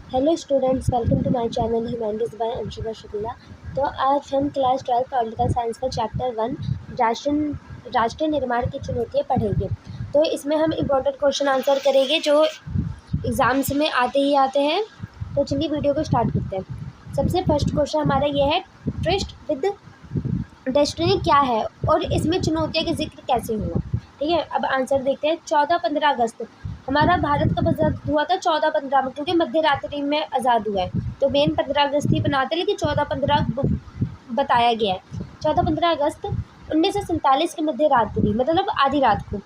Hello students, welcome to my channel humanities by Anshika Shukla. तो आज हम क्लास 12 पॉलिटिकल साइंस का चैप्टर 1 राष्ट्र निर्माण की चुनौतियाँ पढ़ेंगे। तो इसमें हम इम्पोर्टेंट क्वेश्चन आंसर करेंगे जो एग्ज़ाम्स में आते ही आते हैं। तो चलिए वीडियो को स्टार्ट करते हैं। सबसे फर्स्ट क्वेश्चन हमारा ये है, ट्रस्ट विद डेस्टिनी क्या है और इसमें चुनौतियों का जिक्र कैसे हुआ। ठीक है, अब आंसर देखते हैं। 14-15 अगस्त हमारा भारत कब आज़ाद हुआ था? 14-15 में, क्योंकि मध्य रात्रि में आज़ाद हुआ है तो मेन 15 अगस्त ही बनाते हैं, लेकिन 14-15 बताया गया है। 14-15 अगस्त 1947 की मध्य रात्रि मतलब आधी रात को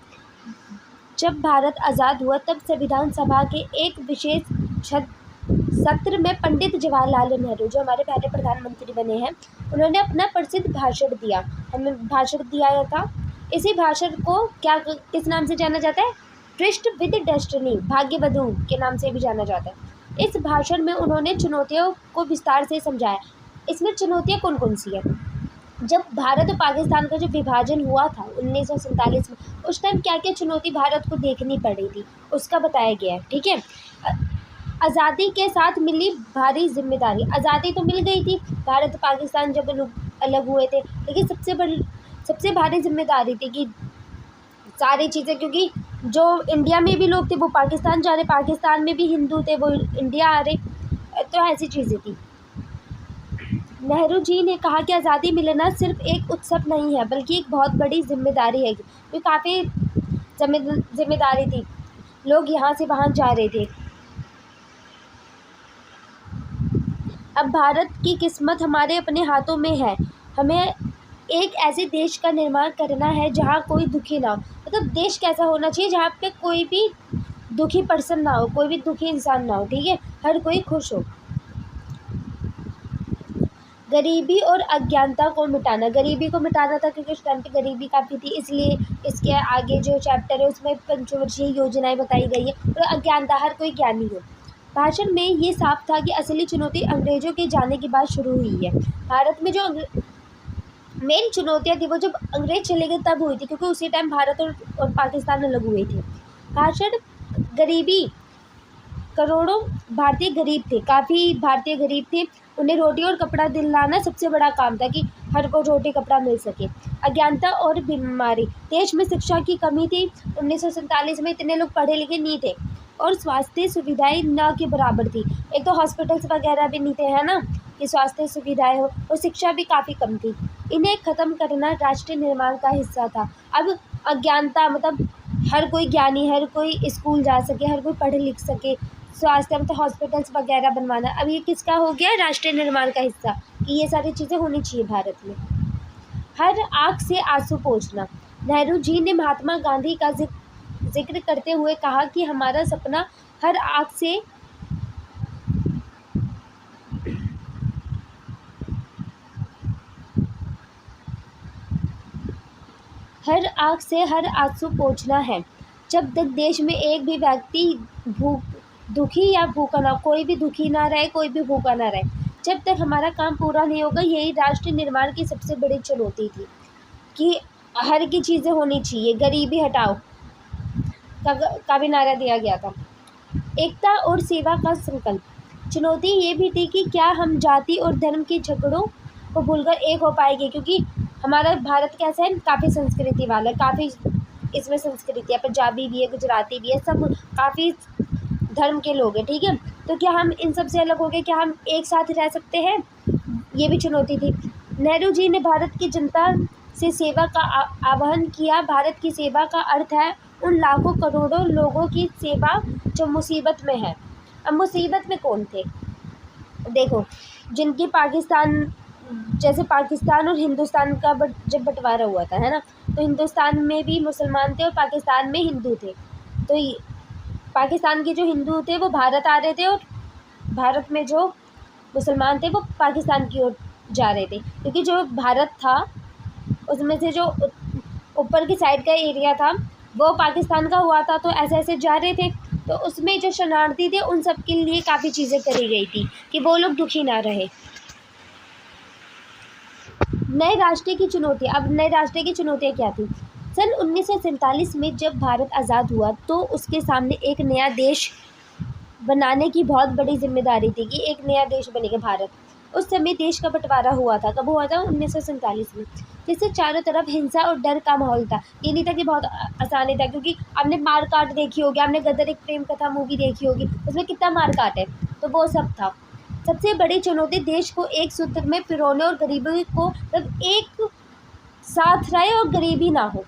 जब भारत आज़ाद हुआ, तब संविधान सभा के एक विशेष सत्र में पंडित जवाहरलाल नेहरू, जो हमारे पहले प्रधानमंत्री बने हैं, उन्होंने अपना प्रसिद्ध भाषण दिया। हमें भाषण दिया था। इसी भाषण को किस नाम से जाना जाता है? ट्रस्ट विद डेस्टिनी, भाग्यवधू के नाम से भी जाना जाता है। इस भाषण में उन्होंने चुनौतियों को विस्तार से समझाया। इसमें चुनौतियाँ कौन कौन सी है? जब भारत और पाकिस्तान का जो विभाजन हुआ था 1947 में, उस टाइम क्या क्या चुनौती भारत को देखनी पड़ी थी उसका बताया गया है। ठीक है, आज़ादी के साथ मिली भारी जिम्मेदारी। आज़ादी तो मिल गई थी, भारत पाकिस्तान जब अलग हुए थे, लेकिन सबसे भारी जिम्मेदारी थी कि सारी चीज़ें, क्योंकि जो इंडिया में भी लोग थे वो पाकिस्तान जा रहे, पाकिस्तान में भी हिंदू थे वो इंडिया आ रहे, तो ऐसी चीज़ें थी। नेहरू जी ने कहा कि आज़ादी मिलना सिर्फ एक उत्सव नहीं है बल्कि एक बहुत बड़ी जिम्मेदारी है। तो काफ़ी जिम्मेदारी थी, लोग यहाँ से वहाँ जा रहे थे। अब भारत की किस्मत हमारे अपने हाथों में है। हमें एक ऐसे देश का निर्माण करना है जहाँ कोई दुखी ना हो। मतलब देश कैसा होना चाहिए जहाँ पे कोई भी दुखी पर्सन ना हो, कोई भी दुखी इंसान ना हो। ठीक है, हर कोई खुश हो। गरीबी और अज्ञानता को मिटाना, गरीबी को मिटाना था क्योंकि उस टाइम पे गरीबी काफ़ी थी, इसलिए इसके आगे जो चैप्टर है उसमें पंचवर्षीय योजनाएं बताई गई है। और अज्ञानता, हर कोई ज्ञानी हो। भाषण में ये साफ था कि असली चुनौती अंग्रेज़ों के जाने के बाद शुरू हुई है। भारत में जो मेन चुनौतियाँ थी वो जब अंग्रेज चले गए तब हुई थी, क्योंकि उसी टाइम भारत और पाकिस्तान अलग हुए थे। भाषण, गरीबी, करोड़ों भारतीय गरीब थे, काफ़ी भारतीय गरीब थे। उन्हें रोटी और कपड़ा दिलाना सबसे बड़ा काम था कि हर को रोटी कपड़ा मिल सके। अज्ञानता और बीमारी, देश में शिक्षा की कमी थी। 1947 में इतने लोग पढ़े लिखे नहीं थे और स्वास्थ्य सुविधाएं न के बराबर थी। एक तो हॉस्पिटल्स वगैरह भी नहीं थे, है ना, कि स्वास्थ्य सुविधाएं हो, और शिक्षा भी काफ़ी कम थी। इन्हें ख़त्म करना राष्ट्रीय निर्माण का हिस्सा था। अब अज्ञानता मतलब हर कोई ज्ञानी, हर कोई स्कूल जा सके, हर कोई पढ़ लिख सके, स्वास्थ्य मतलब हॉस्पिटल्स वगैरह बनवाना, अब ये किसका हो गया? राष्ट्रीय निर्माण का हिस्सा, कि ये सारी चीज़ें होनी चाहिए भारत में। हर आँख से आंसू पोंछना, नेहरू जी ने महात्मा गांधी का जिक्र करते हुए कहा कि हमारा सपना हर आँख से हर आंसू पोंछना है। जब तक देश में एक भी व्यक्ति दुखी या भूखा ना, कोई भी दुखी ना रहे, कोई भी भूखा ना रहे, जब तक हमारा काम पूरा नहीं होगा। यही राष्ट्र निर्माण की सबसे बड़ी चुनौती थी कि हर की चीज़ें होनी चाहिए। गरीबी हटाओ का भी नारा दिया गया था। एकता और सेवा का संकल्प, चुनौती ये भी थी कि क्या हम जाति और धर्म के झगड़ों को भूलकर एक हो पाएंगे, क्योंकि हमारा भारत कैसा है, काफ़ी संस्कृति वाला है, काफ़ी इसमें संस्कृति है, पंजाबी भी है, गुजराती भी है, सब काफ़ी धर्म के लोग हैं। ठीक है, तो क्या हम इन सब से अलग हो गए? क्या हम एक साथ रह सकते हैं? ये भी चुनौती थी। नेहरू जी ने भारत की जनता से सेवा का आह्वान किया। भारत की सेवा का अर्थ है उन लाखों करोड़ों लोगों की सेवा जो मुसीबत में है। अब मुसीबत में कौन थे? देखो, जिनकी जैसे पाकिस्तान और हिंदुस्तान का जब बंटवारा हुआ था, है ना, तो हिंदुस्तान में भी मुसलमान थे और पाकिस्तान में हिंदू थे। तो पाकिस्तान के जो हिंदू थे वो भारत आ रहे थे और भारत में जो मुसलमान थे वो पाकिस्तान की ओर जा रहे थे, क्योंकि जो भारत था उसमें से जो ऊपर की साइड का एरिया था वो पाकिस्तान का हुआ था, तो ऐसे ऐसे जा रहे थे। तो उसमें जो शरणार्थी थे उन सब के लिए काफ़ी चीज़ें करी गई थी कि वो लोग दुखी ना रहे। नए राष्ट्र की चुनौतियाँ, अब नए राष्ट्र की चुनौतियाँ क्या थी? सन 1947 में जब भारत आज़ाद हुआ तो उसके सामने एक नया देश बनाने की बहुत बड़ी जिम्मेदारी थी कि एक नया देश बनेगा भारत। उस समय देश का बंटवारा हुआ था, कब हुआ था? 1947 में। जिससे चारों तरफ हिंसा और डर का माहौल था। ये नहीं था कि बहुत आसानी था, क्योंकि आपने मार काट देखी होगी, आपने गदर एक प्रेम कथा मूवी देखी होगी, उसमें कितना मार काट है, तो वो सब था। सबसे बड़ी चुनौती देश को एक सूत्र में पिरोने और गरीबी को मतलब एक साथ रहे और गरीबी ना हो।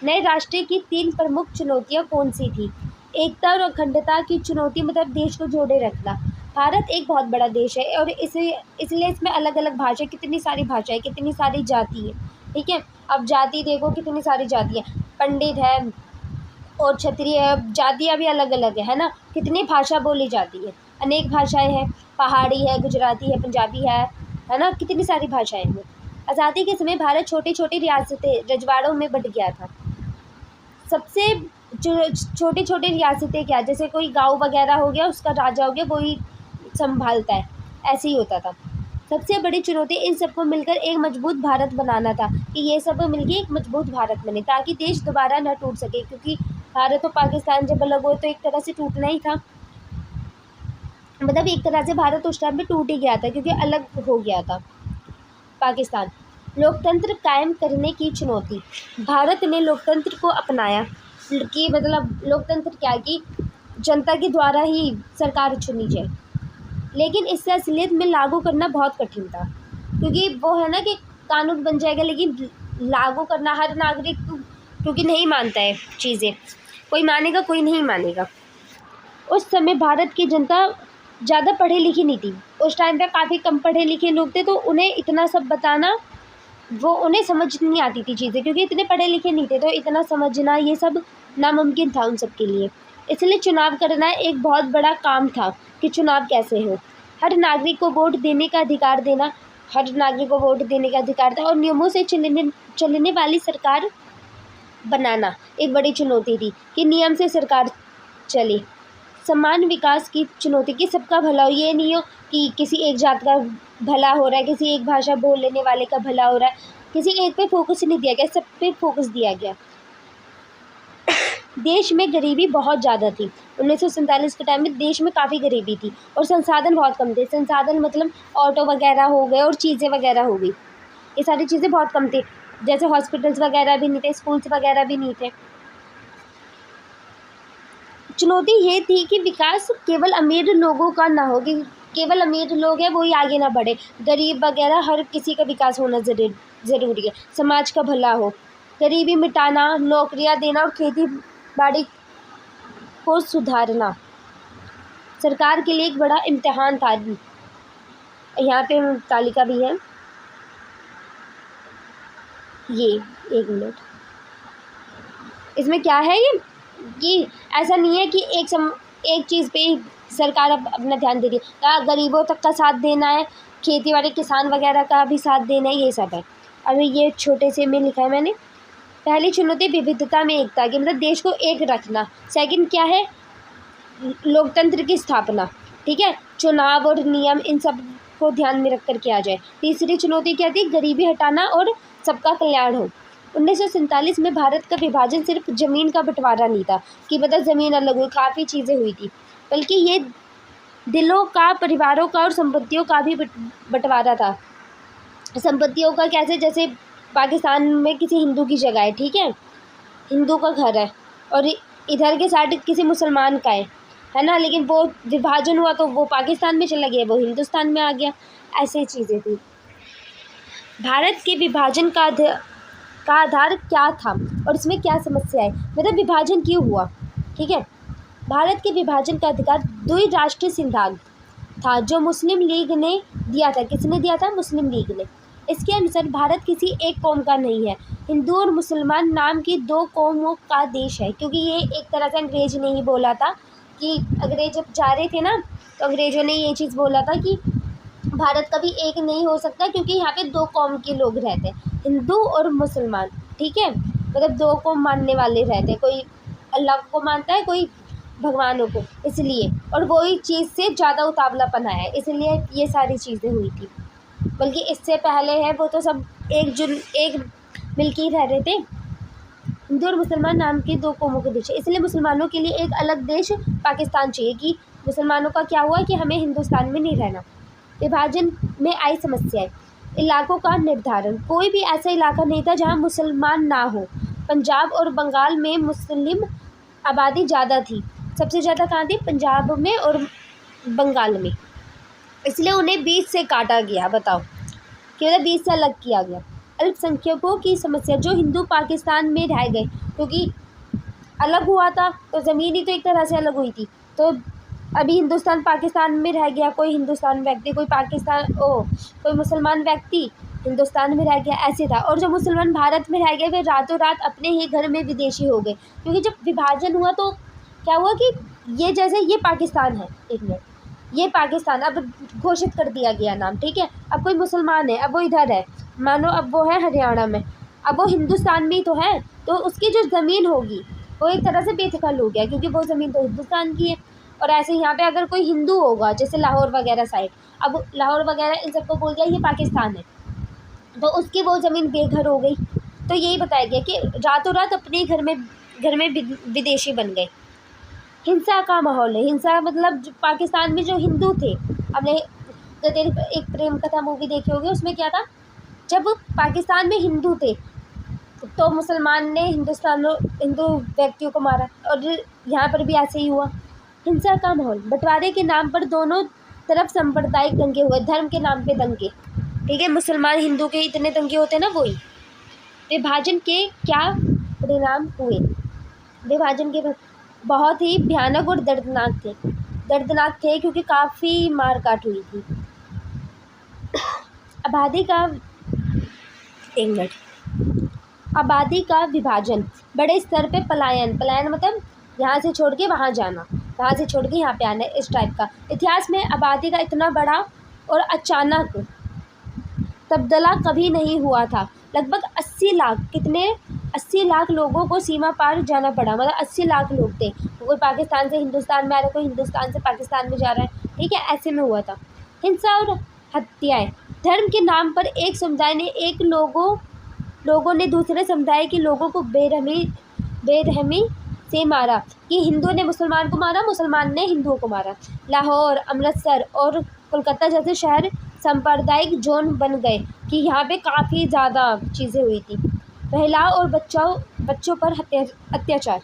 नए राष्ट्र की 3 प्रमुख चुनौतियाँ कौन-सी थी? एकता और अखंडता की चुनौती, मतलब देश को जोड़े रखना। भारत एक बहुत बड़ा देश है और इसलिए इसमें अलग-अलग भाषा, कितनी सारी भाषाएँ, कितनी सारी जाति है, ठीक है? अब जाति देखो, कितनी सारी जाति है, पंडित है और क्षत्रिय है, जातियाँ भी अलग-अलग है ना? कितनी भाषा बोली जाती है, अनेक भाषाएँ हैं, पहाड़ी है, गुजराती है, पंजाबी है ना? कितनी सारी भाषाएँ हैं। आज़ादी के समय भारत छोटी-छोटी रियासतें, रजवाड़ों में बँट गया था। सबसे जो छोटी-छोटी रियासतें क्या, जैसे कोई गाँव वगैरह हो गया, उसका राजा हो गया, वही संभालता है, ऐसे ही होता था। सबसे बड़ी चुनौती इन सबको मिलकर एक मजबूत भारत बनाना था, कि ये सब मिलके एक मजबूत भारत बने, ताकि देश दोबारा न टूट सके, क्योंकि भारत और पाकिस्तान जब अलग हुए तो एक तरह से टूटना ही था। मतलब एक तरह से भारत उस टाइम पे टूट ही गया था, क्योंकि अलग हो गया था पाकिस्तान। लोकतंत्र कायम करने की चुनौती। भारत ने लोकतंत्र को अपनाया, कि मतलब लोकतंत्र क्या, कि जनता के द्वारा ही सरकार चुनी जाए, लेकिन इसे असलियत में लागू करना बहुत कठिन था, क्योंकि वो है ना कि कानून बन जाएगा, लेकिन लागू करना हर नागरिक क्योंकि नहीं मानता है चीज़ें, कोई मानेगा कोई नहीं मानेगा। उस समय भारत की जनता ज़्यादा पढ़ी लिखी नहीं थी, उस टाइम पे काफ़ी कम पढ़े लिखे लोग थे, तो उन्हें इतना सब बताना, वो उन्हें समझ नहीं आती थी चीज़ें, क्योंकि इतने पढ़े लिखे नहीं थे, तो इतना समझना ये सब नामुमकिन था उन सब के लिए। इसलिए चुनाव करना एक बहुत बड़ा काम था, कि चुनाव कैसे हो। हर नागरिक को वोट देने का अधिकार देना, हर नागरिक को वोट देने का अधिकार था, और नियमों से चलने वाली सरकार बनाना एक बड़ी चुनौती थी, कि नियम से सरकार चले। समान विकास की चुनौती, कि सबका भला हो, ये नहीं हो कि किसी एक जात का भला हो रहा है, किसी एक भाषा बोल लेने वाले का भला हो रहा है, किसी एक पे फोकस नहीं दिया गया, सब पे फोकस दिया गया। देश में गरीबी बहुत ज़्यादा थी, 1947 के टाइम में देश में काफ़ी गरीबी थी, और संसाधन बहुत कम थे। संसाधन मतलब ऑटो वगैरह हो गए और चीज़ें वगैरह हो गई, ये सारी चीज़ें बहुत कम थी, जैसे हॉस्पिटल्स वगैरह भी नहीं थे, स्कूल्स वगैरह भी नहीं थे। चुनौती ये थी कि विकास केवल अमीर लोगों का ना हो, कि केवल अमीर लोग हैं वही आगे ना बढ़े, गरीब वगैरह हर किसी का विकास होना ज़रूरी है, समाज का भला हो, गरीबी मिटाना, नौकरियां देना और खेती बाड़ी को सुधारना सरकार के लिए एक बड़ा इम्तिहान था। यहाँ पे तालिका भी है, ये 1 मिनट, इसमें क्या है ये, कि ऐसा नहीं है कि एक चीज़ पे ही सरकार अपना ध्यान दे रही है, गरीबों तक का साथ देना है, खेती बाड़ी किसान वगैरह का भी साथ देना है, ये सब है। अभी ये छोटे से में लिखा है मैंने। पहली चुनौती विविधता में एकता की, मतलब देश को एक रखना। सेकंड क्या है, लोकतंत्र की स्थापना, ठीक है, चुनाव और नियम इन सब को ध्यान में रख कर किया जाए। तीसरी चुनौती क्या थी, गरीबी हटाना और सबका कल्याण हो। 1947 में भारत का विभाजन सिर्फ ज़मीन का बंटवारा नहीं था, कि मतलब ज़मीन अलग हुई, काफ़ी चीज़ें हुई थी, बल्कि ये दिलों का, परिवारों का और संपत्तियों का भी बंटवारा था। संपत्तियों का कैसे, जैसे पाकिस्तान में किसी हिंदू की जगह है, ठीक है, हिंदू का घर है, और इधर के साइड किसी मुसलमान का है ना, लेकिन वो विभाजन हुआ तो वो पाकिस्तान में चला गया, वो हिंदुस्तान में आ गया, ऐसी चीज़ें थी। भारत के विभाजन का आधार क्या था और इसमें क्या समस्या है, मतलब विभाजन क्यों हुआ, ठीक है। भारत के विभाजन का अधिकार द्विराष्ट्रीय सिद्धांत था, जो मुस्लिम लीग ने दिया था। किसने दिया था? मुस्लिम लीग ने। इसके अनुसार भारत किसी एक कौम का नहीं है, हिंदू और मुसलमान नाम की 2 कौमों का देश है, क्योंकि ये एक तरह से अंग्रेज ने ही बोला था, कि अंग्रेज जब जा रहे थे ना, तो अंग्रेज़ों ने ये चीज़ बोला था कि भारत कभी एक नहीं हो सकता, क्योंकि यहाँ पे 2 कौम के लोग रहते हैं, हिंदू और मुसलमान, ठीक है, मतलब 2 कौम मानने वाले रहते हैं, कोई अल्लाह को मानता है, कोई भगवानों को, इसलिए, और वही चीज़ से ज़्यादा उतावलापन आया है, इसलिए ये सारी चीज़ें हुई थी। बल्कि इससे पहले है वो तो सब एक मिल के ही रह रहे थे। हिंदू और मुसलमान नाम के 2 कौमों के देश है, इसलिए मुसलमानों के लिए एक अलग देश पाकिस्तान चाहिए, कि मुसलमानों का क्या हुआ कि हमें हिंदुस्तान में नहीं रहना। विभाजन में आई समस्याएं। इलाकों का निर्धारण। कोई भी ऐसा इलाका नहीं था जहां मुसलमान ना हो। पंजाब और बंगाल में मुस्लिम आबादी ज़्यादा थी। सबसे ज़्यादा कहाँ थी? पंजाब में और बंगाल में। इसलिए उन्हें बीच से काटा गया। बताओ कि मतलब बीच से अलग किया गया। अल्पसंख्यकों की समस्या। जो हिंदू पाकिस्तान में रह गए, क्योंकि अलग हुआ था तो ज़मीन ही तो एक तरह से अलग हुई थी। तो अभी हिंदुस्तान पाकिस्तान में रह गया, कोई हिंदुस्तान व्यक्ति, कोई मुसलमान व्यक्ति हिंदुस्तान में रह गया, ऐसे था। और जो मुसलमान भारत में रह गए वे रातों रात अपने ही घर में विदेशी हो गए, क्योंकि जब विभाजन हुआ तो क्या हुआ कि ये जैसे ये पाकिस्तान है, एक मिनट, ये पाकिस्तान अब घोषित कर दिया गया नाम, ठीक है। अब कोई मुसलमान है, अब वो इधर है, मानो अब वो है हरियाणा में, अब वो हिंदुस्तान में ही तो है, तो उसकी जो ज़मीन होगी वो एक तरह से बेदखल हो गया, क्योंकि वो ज़मीन तो हिंदुस्तान की है। और ऐसे यहाँ पे अगर कोई हिंदू होगा, जैसे लाहौर वगैरह साइड, अब लाहौर वगैरह इन सबको बोल दिया ये पाकिस्तान है, तो उसकी वो ज़मीन बेघर हो गई। तो यही बताया गया कि रातों रात अपने घर में विदेशी बन गए। हिंसा का माहौल है। हिंसा मतलब जो पाकिस्तान में जो हिंदू थे, आपने एक प्रेम कथा मूवी देखी होगी, उसमें क्या था, जब पाकिस्तान में हिंदू थे तो मुसलमान ने हिंदू व्यक्तियों को मारा, और यहाँ पर भी ऐसे ही हुआ। हिंसा का माहौल। बंटवारे के नाम पर दोनों तरफ सांप्रदायिक दंगे हुए, धर्म के नाम पे दंगे, ठीक है। मुसलमान हिंदू के इतने दंगे होते हैं ना, वही। विभाजन के क्या परिणाम हुए? विभाजन के बहुत ही भयानक और दर्दनाक थे क्योंकि काफ़ी मारकाट हुई थी। आबादी का विभाजन। बड़े स्तर पे पलायन मतलब यहाँ से छोड़ के वहाँ जाना, वहाँ से छोड़ के यहाँ पे आना, इस टाइप का। इतिहास में आबादी का इतना बड़ा और अचानक तब्दला कभी नहीं हुआ था। लगभग 80 लाख, कितने 80 लाख लोगों को सीमा पार जाना पड़ा, मतलब 80 लाख लोग थे। कोई पाकिस्तान से हिंदुस्तान में आ रहा है, कोई हिंदुस्तान से पाकिस्तान में जा रहा है, ठीक है, ऐसे में हुआ था। हिंसा और हत्याएं। धर्म के नाम पर एक समुदाय ने लोगों ने दूसरे समुदाय के लोगों को बेरहमी से मारा, कि हिंदू ने मुसलमान को मारा, मुसलमान ने हिंदुओं को मारा। लाहौर, अमृतसर और कोलकाता जैसे शहर सांप्रदायिक जोन बन गए कि यहाँ पे काफ़ी ज़्यादा चीज़ें हुई थी। महिलाओं और बच्चों पर अत्याचार।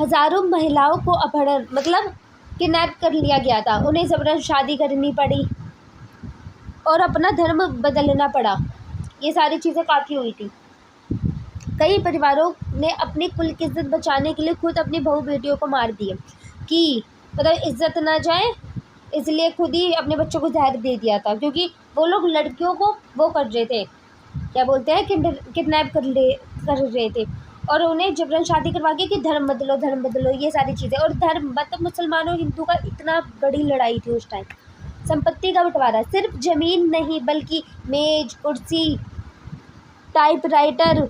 हज़ारों महिलाओं को अपहरण मतलब किडनैप कर लिया गया था, उन्हें ज़बरदस्त शादी करनी पड़ी और अपना धर्म बदलना पड़ा। ये सारी चीज़ें काफ़ी हुई थी। कई परिवारों ने अपनी कुल की इज्जत बचाने के लिए खुद अपनी बहू बेटियों को मार दिए, कि मतलब इज्जत ना जाए, इसलिए खुद ही अपने बच्चों को जहर दे दिया था, क्योंकि वो लोग लड़कियों को वो कर रहे थे, क्या बोलते हैं, किडनैप कर रहे थे, और उन्हें जबरन शादी करवा के कि धर्म बदलो, ये सारी चीज़ें। और धर्म मतलब मुसलमानों और हिंदू का इतना बड़ी लड़ाई थी उस टाइम। संपत्ति का बंटवारा। सिर्फ ज़मीन नहीं बल्कि मेज, कुर्सी, टाइपराइटर,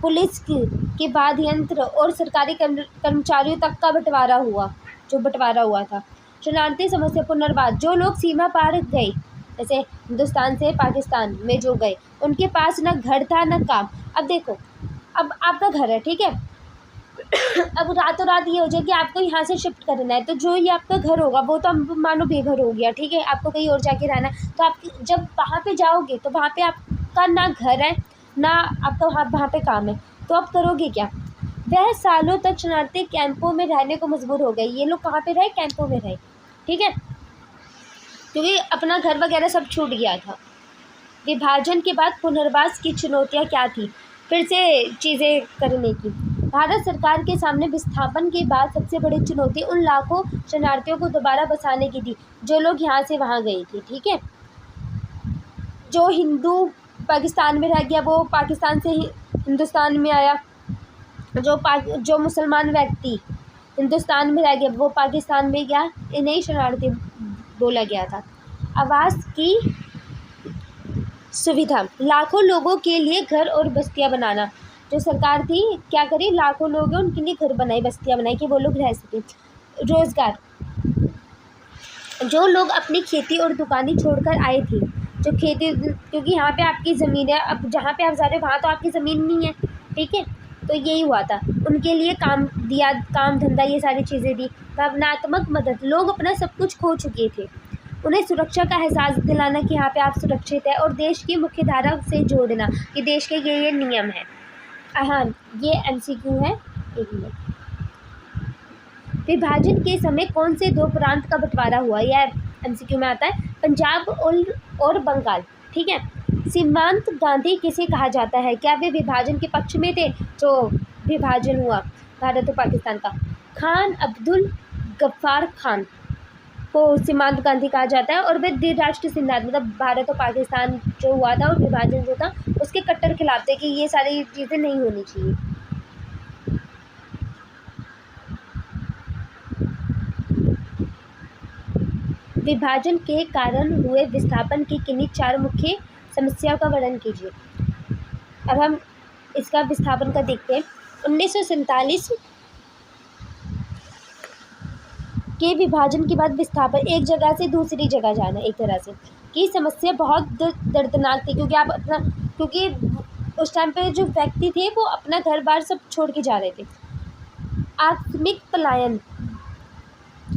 पुलिस के वाद्य यंत्र और सरकारी कर्मचारियों तक का बंटवारा हुआ था। शरणार्थी समस्या। पुनर्वास। जो लोग सीमा पार गए, जैसे हिंदुस्तान से पाकिस्तान में जो गए, उनके पास ना घर था ना काम। अब देखो, अब आपका घर है, ठीक है, अब रातों रात ये हो जाए कि आपको यहाँ से शिफ्ट करना है, तो जो ये आपका घर होगा वो तो मानो बेघर हो गया, ठीक है, आपको कहीं और जाके रहना है। तो आप जब वहाँ पे जाओगे तो वहाँ पे आपका ना घर है ना आपका वहाँ पे काम है, तो आप करोगे क्या? वह सालों तक शरणार्थी कैंपों में रहने को मजबूर हो गए। ये लोग कहाँ पे रहे? कैंपों में रहे, ठीक है, क्योंकि अपना घर वगैरह सब छूट गया था। विभाजन के बाद पुनर्वास की चुनौतियाँ क्या थी? फिर से चीज़ें करने की। भारत सरकार के सामने विस्थापन के बाद सबसे बड़ी चुनौती उन लाखों शरणार्थियों को दोबारा बसाने की थी जो लोग यहाँ से वहाँ गए थे, ठीक है। जो हिंदू पाकिस्तान में रह गया वो पाकिस्तान से हिंदुस्तान में आया, जो मुसलमान व्यक्ति हिंदुस्तान में रह गया वो पाकिस्तान में गया, इन्हें शरणार्थी बोला गया था। आवास की सुविधा। लाखों लोगों के लिए घर और बस्तियां बनाना। जो सरकार थी क्या करी, लाखों लोग हैं उनके लिए घर बनाए, बस्तियां बनाई कि वो लोग रह सकें। रोज़गार। जो लोग अपनी खेती और दुकानें छोड़कर आए थे, जो खेती, क्योंकि यहाँ पे आपकी ज़मीन है, अब जहाँ पे आप जा रहे हो वहाँ तो आपकी ज़मीन नहीं है, ठीक है, तो यही हुआ था। उनके लिए काम दिया, काम धंधा, ये सारी चीज़ें दी। भावनात्मक मदद, लोग अपना सब कुछ खो चुके थे, उन्हें सुरक्षा का एहसास दिलाना कि यहाँ पे आप सुरक्षित है, और देश की मुख्य धारा से जोड़ना कि देश के ये नियम है। हाँ, ये MCQ है। एक मिनट। विभाजन के समय कौन से दो प्रांत का बंटवारा हुआ, यह MCQ में आता है, पंजाब और बंगाल। ठीक है। सीमांत गांधी किसे कहा जाता है, क्या वे विभाजन के पक्ष में थे जो विभाजन हुआ भारत और पाकिस्तान का? खान अब्दुल गफ्फार खान को सीमांत गांधी कहा जाता है, और वे द्विराष्ट्र सिद्धांत मतलब भारत और पाकिस्तान जो हुआ था और विभाजन जो था उसके कट्टर खिलाफ थे कि ये सारी चीज़ें नहीं होनी चाहिए। विभाजन के कारण हुए विस्थापन की किन्हीं 4 मुख्य समस्याओं का वर्णन कीजिए। अब हम इसका विस्थापन का देखते हैं। 1947 के विभाजन के बाद विस्थापन, एक जगह से दूसरी जगह जाना, एक तरह से की समस्या बहुत दर्दनाक थी, क्योंकि उस टाइम पे जो व्यक्ति थे वो अपना घर बार सब छोड़ के जा रहे थे। आकस्मिक पलायन,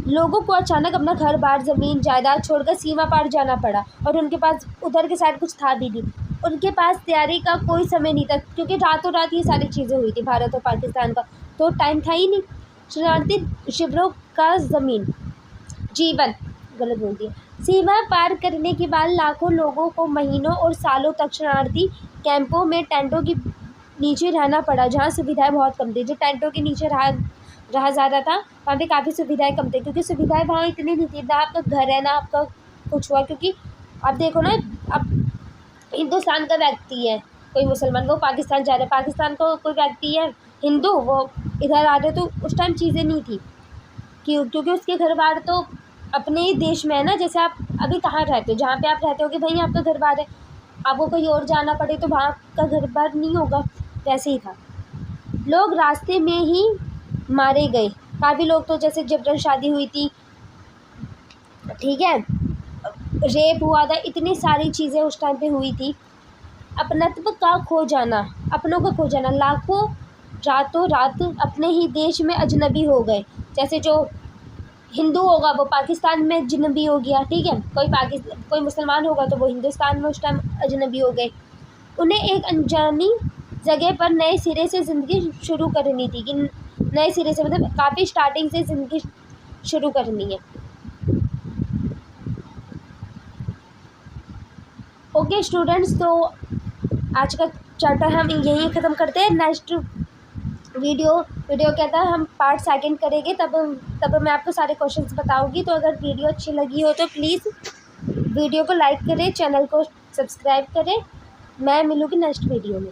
लोगों को अचानक अपना घर बार ज़मीन जायदाद छोड़कर सीमा पार जाना पड़ा, और उनके पास उधर के साइड कुछ था भी नहीं, उनके पास तैयारी का कोई समय नहीं था, क्योंकि रातों रात ये सारी चीज़ें हुई थी भारत और पाकिस्तान का, तो टाइम था ही नहीं। शरणार्थी शिविरों का जीवन गलत बोल दिया। सीमा पार करने के बाद लाखों लोगों को महीनों और सालों तक शरणार्थी कैंपों में टेंटों के नीचे रहना पड़ा, जहाँ सुविधाएं बहुत कम थी। जो टेंटों के नीचे रहा जा रहा था वहाँ पे काफ़ी सुविधाएं कम थी, क्योंकि सुविधाएं वहाँ इतनी नहीं थी, ना आपका घर है ना आपका कुछ हुआ। क्योंकि आप देखो ना, अब हिंदुस्तान का व्यक्ति है कोई मुसलमान, वो पाकिस्तान जा रहा है, पाकिस्तान को कोई व्यक्ति है हिंदू, वो इधर आ रहे, तो उस टाइम चीज़ें नहीं थी क्योंकि उसके घर बार तो अपने ही देश में है ना। जैसे आप अभी कहाँ रहते हो, जहाँ पे आप रहते हो कि भाई आपका घर बार है, आपको कहीं और जाना पड़े तो वहाँ का घर बार नहीं होगा, वैसे ही था। लोग रास्ते में ही मारे गए, काफ़ी लोग तो जैसे जबरन शादी हुई थी, ठीक है, रेप हुआ था, इतनी सारी चीज़ें उस टाइम पे हुई थी। अपनत्व का खो जाना, अपनों का खो जाना, लाखों रातों रात अपने ही देश में अजनबी हो गए। जैसे जो हिंदू होगा वो पाकिस्तान में अजनबी हो गया, ठीक है, कोई मुसलमान होगा तो वो हिंदुस्तान में उस टाइम अजनबी हो गए। उन्हें एक अनजानी जगह पर नए सिरे से ज़िंदगी शुरू करनी थी, कि नए सिरे से मतलब काफ़ी स्टार्टिंग से ज़िंदगी शुरू करनी है। ओके स्टूडेंट्स, तो आज का चैप्टर हम यहीं ख़त्म करते हैं। नेक्स्ट वीडियो कहता है हम पार्ट 2 करेंगे, तब मैं आपको सारे क्वेश्चंस बताऊंगी। तो अगर वीडियो अच्छी लगी हो तो प्लीज़ वीडियो को लाइक करें, चैनल को सब्सक्राइब करें। मैं मिलूँगी नेक्स्ट वीडियो में।